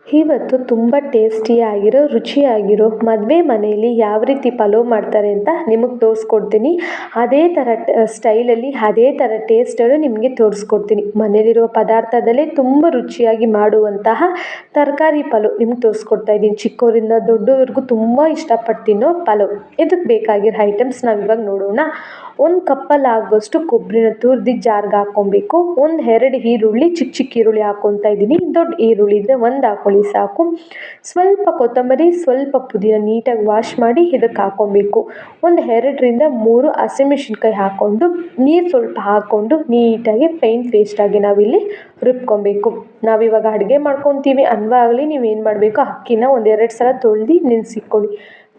ಇವತ್ತು ತುಂಬ ಟೇಸ್ಟಿಯಾಗಿರೋ ರುಚಿಯಾಗಿರೋ ಮದುವೆ ಮನೆಯಲ್ಲಿ ಯಾವ ರೀತಿ ಪಲಾವ್ ಮಾಡ್ತಾರೆ ಅಂತ ನಿಮಗೆ ತೋರಿಸ್ಕೊಡ್ತೀನಿ. ಅದೇ ಥರ ಸ್ಟೈಲಲ್ಲಿ ಅದೇ ಥರ ಟೇಸ್ಟನ್ನು ನಿಮಗೆ ತೋರಿಸ್ಕೊಡ್ತೀನಿ. ಮನೇಲಿರುವ ಪದಾರ್ಥದಲ್ಲೇ ತುಂಬ ರುಚಿಯಾಗಿ ಮಾಡುವಂತಹ ತರಕಾರಿ ಪಲಾವ್ ನಿಮ್ಗೆ ತೋರಿಸ್ಕೊಡ್ತಾ ಇದ್ದೀನಿ. ಚಿಕ್ಕವರಿಂದ ದೊಡ್ಡವರೆಗೂ ತುಂಬ ಇಷ್ಟಪಟ್ಟು ತಿನ್ನೋ ಪಲಾವ್. ಇದಕ್ಕೆ ಬೇಕಾಗಿರೋ ಐಟಮ್ಸ್ ನಾವು ಇವಾಗ ನೋಡೋಣ. ಒಂದು ಕಪ್ಪಲ್ಲಿ ಆಗೋಷ್ಟು ಕೊಬ್ಬರಿನ ತುರಿದು ಜಾರ್ಗೆ ಹಾಕ್ಕೊಬೇಕು. ಒಂದು 2 ಈರುಳ್ಳಿ, ಚಿಕ್ಕ ಚಿಕ್ಕ ಈರುಳ್ಳಿ ಹಾಕ್ಕೊತಾ ಇದ್ದೀನಿ. ದೊಡ್ಡ ಈರುಳ್ಳಿ ಇದ್ದರೆ ಒಂದು ಹಾಕ್ಕೊಳ್ಳಿ ಸಾಕು. ಸ್ವಲ್ಪ ಕೊತ್ತಂಬರಿ, ಸ್ವಲ್ಪ ಪುದೀನ ನೀಟಾಗಿ ವಾಶ್ ಮಾಡಿ ಇದಕ್ಕೆ ಹಾಕ್ಕೊಬೇಕು. ಒಂದು 2ರಿಂದ 3 ಹಸಿಮೆಣಸಿನ್ಕಾಯಿ ಹಾಕ್ಕೊಂಡು ನೀರು ಸ್ವಲ್ಪ ಹಾಕ್ಕೊಂಡು ನೀಟಾಗಿ ಫೈನ್ ಪೇಸ್ಟಾಗಿ ನಾವಿಲ್ಲಿ ರುಬ್ಕೊಬೇಕು. ನಾವಿವಾಗ ಅಡುಗೆ ಮಾಡ್ಕೊತೀವಿ ಅನ್ನುವಾಗಲೇ ನೀವೇನು ಮಾಡಬೇಕು, ಅಕ್ಕಿನ 1-2 ಸಲ ತೊಳೆದು ನೆನೆಸಿಕ್ಕೊಳ್ಳಿ.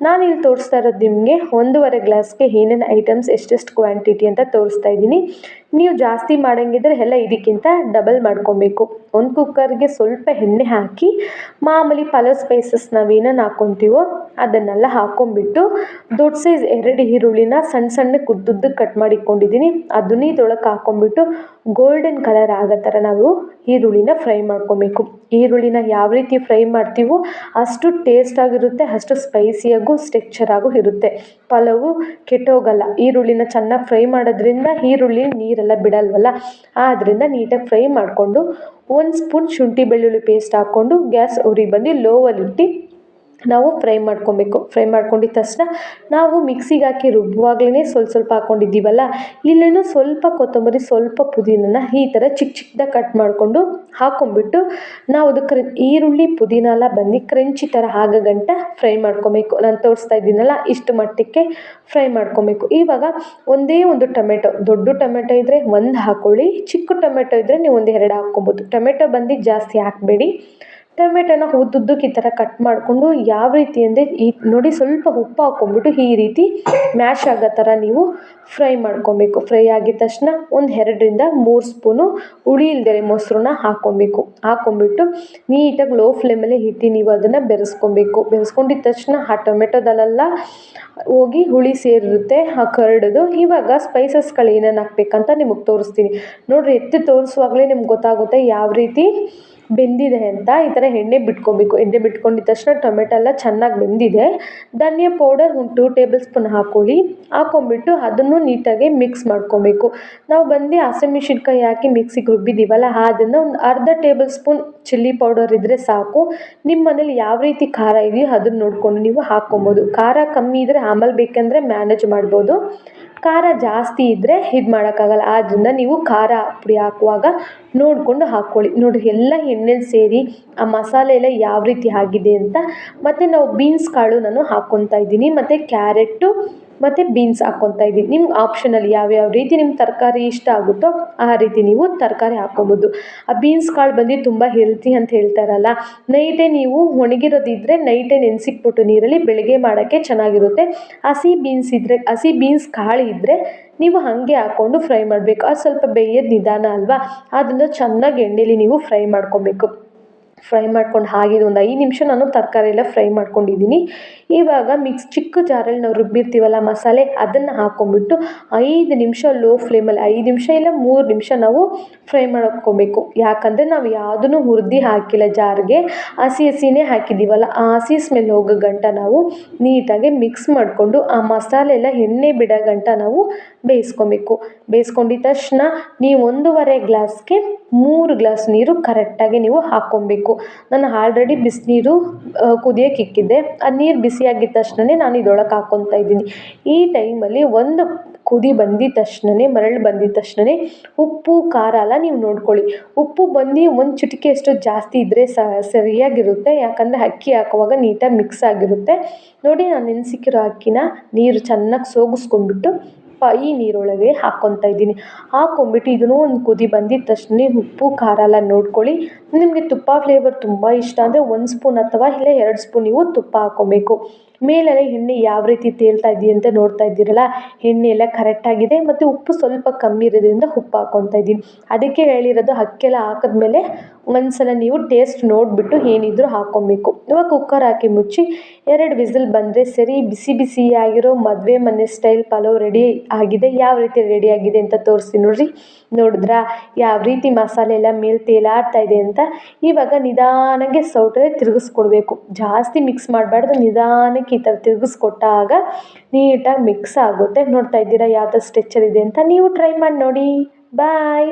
ನಾನಿಲ್ಲಿ ತೋರಿಸ್ತಾ ಇರೋದು ನಿಮಗೆ 1.5 ಗ್ಲಾಸ್ಗೆ ಏನೇನು ಐಟಮ್ಸ್ ಎಷ್ಟೆಷ್ಟು ಕ್ವಾಂಟಿಟಿ ಅಂತ ತೋರಿಸ್ತಾ ಇದ್ದೀನಿ. ನೀವು ಜಾಸ್ತಿ ಮಾಡೋಂಗಿದ್ರೆ ಎಲ್ಲ ಇದಕ್ಕಿಂತ ಡಬಲ್ ಮಾಡ್ಕೊಬೇಕು. ಒಂದು ಕುಕ್ಕರ್ಗೆ ಸ್ವಲ್ಪ ಎಣ್ಣೆ ಹಾಕಿ ಮಾಮೂಲಿ ಪಲಾವ್ ಸ್ಪೈಸಸ್ ನಾವೇನೇನು ಹಾಕ್ಕೊತೀವೋ ಅದನ್ನೆಲ್ಲ ಹಾಕ್ಕೊಂಬಿಟ್ಟು ದೊಡ್ಡ ಸೈಜ್ 2 ಈರುಳ್ಳಿನ ಸಣ್ಣ ಸಣ್ಣಕ್ಕೆ ಉದ್ದುದ್ದಕ್ಕೆ ಕಟ್ ಮಾಡಿಕೊಂಡಿದ್ದೀನಿ. ಅದನ್ನ ಇದರೊಳಗೆ ಹಾಕ್ಕೊಂಬಿಟ್ಟು ಗೋಲ್ಡನ್ ಕಲರ್ ಆಗೋ ಥರ ನಾವು ಈರುಳ್ಳಿನ ಫ್ರೈ ಮಾಡ್ಕೊಬೇಕು. ಈರುಳ್ಳಿನ ಯಾವ ರೀತಿ ಫ್ರೈ ಮಾಡ್ತೀವೋ ಅಷ್ಟು ಟೇಸ್ಟಾಗಿರುತ್ತೆ, ಅಷ್ಟು ಸ್ಪೈಸಿಯಾಗೂ ಸ್ಟ್ರಕ್ಚರಾಗೂ ಇರುತ್ತೆ. ಪಲಾವು ಕೆಟ್ಟೋಗಲ್ಲ. ಈರುಳ್ಳಿನ ಚೆನ್ನಾಗಿ ಫ್ರೈ ಮಾಡೋದ್ರಿಂದ ಈರುಳ್ಳಿ ನೀರೆಲ್ಲ ಬಿಡಲ್ವಲ್ಲ, ಆದ್ದರಿಂದ ನೀಟಾಗಿ ಫ್ರೈ ಮಾಡಿಕೊಂಡು 1 ಸ್ಪೂನ್ ಶುಂಠಿ ಬೆಳ್ಳುಳ್ಳಿ ಪೇಸ್ಟ್ ಹಾಕ್ಕೊಂಡು ಗ್ಯಾಸ್ ಉರಿ ಬಂದು ಲೋವಲ್ಲಿಟ್ಟು ನಾವು ಫ್ರೈ ಮಾಡ್ಕೊಬೇಕು. ಫ್ರೈ ಮಾಡ್ಕೊಂಡಿದ್ದ ತಕ್ಷಣ ನಾವು ಮಿಕ್ಸಿಗೆ ಹಾಕಿ ರುಬ್ಬುವಾಗಲೇ ಸ್ವಲ್ಪ ಹಾಕ್ಕೊಂಡಿದ್ದೀವಲ್ಲ, ಇಲ್ಲೂ ಸ್ವಲ್ಪ ಕೊತ್ತಂಬರಿ, ಸ್ವಲ್ಪ ಪುದೀನನ ಈ ಥರ ಚಿಕ್ಕ ಚಿಕ್ಕದಾಗಿ ಕಟ್ ಮಾಡಿಕೊಂಡು ಹಾಕ್ಕೊಂಬಿಟ್ಟು ನಾವು ಅದಕ್ಕೆ ಈರುಳ್ಳಿ ಪುದೀನ ಎಲ್ಲ ಬಂದು ಕ್ರಂಚಿ ಥರ ಆಗೋ ಗಂಟ ಫ್ರೈ ಮಾಡ್ಕೊಬೇಕು. ನಾನು ತೋರಿಸ್ತಾ ಇದ್ದೀನಲ್ಲ ಇಷ್ಟು ಮಟ್ಟಕ್ಕೆ ಫ್ರೈ ಮಾಡ್ಕೊಬೇಕು. ಇವಾಗ ಒಂದೇ ಒಂದು ಟೊಮೆಟೊ, ದೊಡ್ಡ ಟೊಮೆಟೊ ಇದ್ದರೆ 1 ಹಾಕ್ಕೊಳ್ಳಿ, ಚಿಕ್ಕ ಟೊಮೆಟೊ ಇದ್ದರೆ ನೀವು 1-2 ಹಾಕ್ಕೊಬೋದು. ಟೊಮೆಟೊ ಬಂದು ಜಾಸ್ತಿ ಹಾಕಬೇಡಿ. ಟೊಮೆಟೊನ ಉದ್ದುದ್ದಕ್ಕೆ ಈ ಥರ ಕಟ್ ಮಾಡಿಕೊಂಡು ಯಾವ ರೀತಿ ಅಂದರೆ ನೋಡಿ ಸ್ವಲ್ಪ ಉಪ್ಪು ಹಾಕ್ಕೊಂಬಿಟ್ಟು ಈ ರೀತಿ ಮ್ಯಾಶ್ ಆಗೋ ಥರ ನೀವು ಫ್ರೈ ಮಾಡ್ಕೊಬೇಕು. ಫ್ರೈ ಆಗಿದ ತಕ್ಷಣ ಒಂದು 2ರಿಂದ 3 ಸ್ಪೂನು ಹುಳಿ ಇಲ್ದಿರೆ ಮೊಸರನ್ನ ಹಾಕ್ಕೊಬೇಕು. ಹಾಕ್ಕೊಂಬಿಟ್ಟು ನೀಟಾಗಿ ಲೋ ಫ್ಲೇಮಲ್ಲೇ ಇಟ್ಟು ನೀವು ಅದನ್ನು ಬೆರೆಸ್ಕೊಬೇಕು. ಬೆರೆಸ್ಕೊಂಡಿದ್ದ ತಕ್ಷಣ ಆ ಟೊಮೆಟೊದಲ್ಲೆಲ್ಲ ಹೋಗಿ ಹುಳಿ ಸೇರಿರುತ್ತೆ ಆ ಕರ್ಡದು. ಇವಾಗ ಸ್ಪೈಸಸ್ಗಳು ಏನೇನು ಹಾಕ್ಬೇಕಂತ ನಿಮಗೆ ತೋರಿಸ್ತೀನಿ. ನೋಡಿರಿ, ಎತ್ತಿ ತೋರಿಸುವಾಗಲೇ ನಿಮ್ಗೆ ಗೊತ್ತಾಗುತ್ತೆ ಯಾವ ರೀತಿ ಬೆಂದಿದೆ ಅಂತ. ಈ ಥರ ಎಣ್ಣೆ ಬಿಟ್ಕೊಬೇಕು. ಎಣ್ಣೆ ಬಿಟ್ಕೊಂಡಿದ್ದ ತಕ್ಷಣ ಟೊಮೆಟೊ ಎಲ್ಲ ಚೆನ್ನಾಗಿ ಬೆಂದಿದೆ. ಧನಿಯಾ ಪೌಡರ್ ಒಂದು 2 ಟೇಬಲ್ ಸ್ಪೂನ್ ಹಾಕ್ಕೊಳ್ಳಿ. ಹಾಕ್ಕೊಂಬಿಟ್ಟು ಅದನ್ನು ನೀಟಾಗಿ ಮಿಕ್ಸ್ ಮಾಡ್ಕೊಬೇಕು. ನಾವು ಬಂದು ಹಸಿಮೆಣಸಿನ್ಕಾಯಿ ಹಾಕಿ ಮಿಕ್ಸಿಗೆ ರುಬ್ಬಿದ್ದೀವಲ್ಲ, ಅದನ್ನು ಒಂದು ಅರ್ಧ ಟೇಬಲ್ ಸ್ಪೂನ್ ಚಿಲ್ಲಿ ಪೌಡರ್ ಇದ್ದರೆ ಸಾಕು. ನಿಮ್ಮ ಮನೇಲಿ ಯಾವ ರೀತಿ ಖಾರ ಇದೆಯೋ ಅದನ್ನು ನೋಡಿಕೊಂಡು ನೀವು ಹಾಕ್ಕೊಬೋದು. ಖಾರ ಕಮ್ಮಿ ಇದ್ದರೆ ಆಮೇಲೆ ಬೇಕೆಂದರೆ ಮ್ಯಾನೇಜ್ ಮಾಡ್ಬೋದು. ಖಾರ ಜಾಸ್ತಿ ಇದ್ದರೆ ಇದು ಮಾಡೋಕ್ಕಾಗಲ್ಲ. ಆದ್ದರಿಂದ ನೀವು ಖಾರ ಪುಡಿ ಹಾಕುವಾಗ ನೋಡಿಕೊಂಡು ಹಾಕ್ಕೊಳ್ಳಿ. ನೋಡಿ, ಎಲ್ಲ ಎಣ್ಣೆಲಿ ಸೇರಿ ಆ ಮಸಾಲೆ ಎಲ್ಲ ಯಾವ ರೀತಿ ಆಗಿದೆ ಅಂತ. ಮತ್ತು ನಾವು ಬೀನ್ಸ್ ಕಾಳು ನಾನು ಹಾಕ್ಕೊತಾ ಇದ್ದೀನಿ, ಮತ್ತು ಕ್ಯಾರೆಟು ಮತ್ತು ಬೀನ್ಸ್ ಹಾಕ್ಕೊತಾ ಇದ್ದೀನಿ. ನಿಮ್ಗೆ ಆಪ್ಷನಲ್ಲಿ ಯಾವ್ಯಾವ ರೀತಿ ನಿಮ್ಗೆ ತರಕಾರಿ ಇಷ್ಟ ಆಗುತ್ತೋ ಆ ರೀತಿ ನೀವು ತರಕಾರಿ ಹಾಕ್ಕೊಬೋದು. ಆ ಬೀನ್ಸ್ ಕಾಳು ಬಂದು ತುಂಬ ಹೆಲ್ತಿ ಅಂತ ಹೇಳ್ತಾರಲ್ಲ, ನೈಟೇ ನೀವು ಒಣಗಿರೋದಿದ್ದರೆ ನೈಟೇ ನೆನೆಸಿಕ್ಬಿಟ್ಟು ನೀರಲ್ಲಿ ಬೆಳಗ್ಗೆ ಮಾಡೋಕ್ಕೆ ಚೆನ್ನಾಗಿರುತ್ತೆ. ಹಸಿ ಬೀನ್ಸ್ ಕಾಳು ಇದ್ದರೆ ನೀವು ಹಾಗೆ ಹಾಕ್ಕೊಂಡು ಫ್ರೈ ಮಾಡಬೇಕು. ಅದು ಸ್ವಲ್ಪ ಬೇಯೋದು ನಿಧಾನ ಅಲ್ವಾ, ಅದನ್ನು ಚೆನ್ನಾಗಿ ಎಣ್ಣೆಲಿ ನೀವು ಫ್ರೈ ಮಾಡ್ಕೊಬೇಕು. ಫ್ರೈ ಮಾಡ್ಕೊಂಡು ಹಾಗೆ ಒಂದು 5 ನಿಮಿಷ ನಾನು ತರಕಾರಿ ಎಲ್ಲ ಫ್ರೈ ಮಾಡ್ಕೊಂಡಿದ್ದೀನಿ. ಇವಾಗ ಚಿಕ್ಕ ಜಾರಲ್ಲಿ ನಾವು ರುಬ್ಬಿರ್ತೀವಲ್ಲ ಮಸಾಲೆ, ಅದನ್ನು ಹಾಕ್ಕೊಂಬಿಟ್ಟು 5 ನಿಮಿಷ ಲೋ ಫ್ಲೇಮಲ್ಲಿ 5 ನಿಮಿಷ ಇಲ್ಲ 3 ನಿಮಿಷ ನಾವು ಫ್ರೈ ಮಾಡ್ಕೊಬೇಕು. ಯಾಕಂದರೆ ನಾವು ಯಾವುದನ್ನು ಹುರಿದು ಹಾಕಿಲ್ಲ ಜಾರ್ಗೆ, ಹಸಿನೇ ಹಾಕಿದ್ದೀವಲ್ಲ, ಆ ಹಸಿ ಸ್ಮೆಲ್ ಹೋಗೋ ಗಂಟ ನಾವು ನೀಟಾಗಿ ಮಿಕ್ಸ್ ಮಾಡಿಕೊಂಡು ಆ ಮಸಾಲೆ ಎಲ್ಲ ಎಣ್ಣೆ ಬಿಡೋ ಗಂಟ ನಾವು ಬೇಯಿಸ್ಕೊಬೇಕು. ಬೇಯಿಸ್ಕೊಂಡಿದ್ದ ತಕ್ಷಣ ನೀವು 1.5 ಗ್ಲಾಸ್ಗೆ 3 ಗ್ಲಾಸ್ ನೀರು ಕರೆಕ್ಟಾಗಿ ನೀವು ಹಾಕ್ಕೊಬೇಕು. ನಾನು ಆಲ್ರೆಡಿ ಬಿಸಿನೀರು ಕುದಿಯೋಕೆ ಇಕ್ಕಿದ್ದೆ. ಆ ನೀರು ಬಿಸಿಯಾಗಿದ್ದ ತಕ್ಷಣ ನಾನು ಇದರೊಳಗೆ ಹಾಕ್ಕೊತಾ ಇದ್ದೀನಿ. ಈ ಟೈಮಲ್ಲಿ ಒಂದು ಕುದಿ ಬಂದಿದ್ದ ತಕ್ಷಣ, ಮರಳು ಬಂದಿದ್ದ ತಕ್ಷಣ ಉಪ್ಪು ಖಾರ ಎಲ್ಲ ನೀವು ನೋಡ್ಕೊಳ್ಳಿ. ಉಪ್ಪು ಬಂದು 1 ಚಿಟಿಕೆಯಷ್ಟು ಜಾಸ್ತಿ ಇದ್ದರೆ ಸರಿಯಾಗಿರುತ್ತೆ. ಯಾಕಂದರೆ ಅಕ್ಕಿ ಹಾಕುವಾಗ ನೀಟಾಗಿ ಮಿಕ್ಸ್ ಆಗಿರುತ್ತೆ. ನೋಡಿ, ನಾನು ನೆನೆಸಿಕ್ಕಿರೋ ಅಕ್ಕಿನ ನೀರು ಚೆನ್ನಾಗಿ ಸೋಗಿಸ್ಕೊಂಡ್ಬಿಟ್ಟು ಈ ನೀರೊಳಗೆ ಹಾಕ್ಕೊತಾ ಇದ್ದೀನಿ. ಹಾಕ್ಕೊಂಬಿಟ್ಟು ಇದನ್ನು ಒಂದು ಕುದಿ ಬಂದಿದ್ದ ತಕ್ಷಣ ಉಪ್ಪು ಖಾರ ಎಲ್ಲ ನೋಡ್ಕೊಳ್ಳಿ. ನಿಮಗೆ ತುಪ್ಪ ಫ್ಲೇವರ್ ತುಂಬ ಇಷ್ಟ ಅಂದರೆ 1 ಸ್ಪೂನ್ ಅಥವಾ ಇಲ್ಲ 2 ಸ್ಪೂನ್ ನೀವು ತುಪ್ಪ ಹಾಕ್ಕೊಬೇಕು. ಮೇಲೆಲ್ಲ ಎಣ್ಣೆ ಯಾವ ರೀತಿ ತೇಲ್ತಾ ಇದೆಯಾ ಅಂತ ನೋಡ್ತಾ ಇದ್ದೀರಲ್ಲ, ಎಣ್ಣೆ ಎಲ್ಲ ಕರೆಕ್ಟಾಗಿದೆ. ಮತ್ತು ಉಪ್ಪು ಸ್ವಲ್ಪ ಕಮ್ಮಿ ಇರೋದ್ರಿಂದ ಉಪ್ಪು ಹಾಕ್ಕೊತಾ ಇದ್ದೀನಿ. ಅದಕ್ಕೆ ಹೇಳಿರೋದು, ಅಕ್ಕೆಲ್ಲ ಹಾಕಿದ್ಮೇಲೆ ಒಂದ್ಸಲ ನೀವು ಟೇಸ್ಟ್ ನೋಡಿಬಿಟ್ಟು ಏನಿದ್ರು ಹಾಕ್ಕೊಬೇಕು. ಇವಾಗ ಕುಕ್ಕರ್ ಹಾಕಿ ಮುಚ್ಚಿ 2 ವಿಸಿಲ್ ಬಂದರೆ ಸರಿ. ಬಿಸಿ ಬಿಸಿಯಾಗಿರೋ ಮದುವೆ ಮನೆ ಸ್ಟೈಲ್ ಪಲಾವ್ ರೆಡಿ ಆಗಿದೆ. ಯಾವ ರೀತಿ ರೆಡಿ ಆಗಿದೆ ಅಂತ ತೋರಿಸ್ತೀನಿ ನೋಡಿರಿ. ನೋಡಿದ್ರಾ ಯಾವ ರೀತಿ ಮಸಾಲೆ ಎಲ್ಲ ಮೇಲೆ ತೇಲಾಡ್ತಾ ಇದೆ ಅಂತ. ಅಂತ. ಇವಾಗ ನಿಧಾನಕ್ಕೆ ಸೌಟಲ್ಲಿ ತಿರುಗಿಸ್ಕೊಡ್ಬೇಕು, ಜಾಸ್ತಿ ಮಿಕ್ಸ್ ಮಾಡಬಾರ್ದು, ನಿಧಾನಕ್ಕೆ ಈ ಥರ ತಿರುಗಿಸ್ಕೊಟ್ಟಾಗ ನೀಟಾಗಿ ಮಿಕ್ಸ್ ಆಗುತ್ತೆ. ನೋಡ್ತಾ ಇದ್ದೀರಾ ಯಾವ ಥರ ಸ್ಟ್ರೆಚರ್ ಇದೆ ಅಂತ. ನೀವು ಟ್ರೈ ಮಾಡಿ ನೋಡಿ. ಬಾಯ್.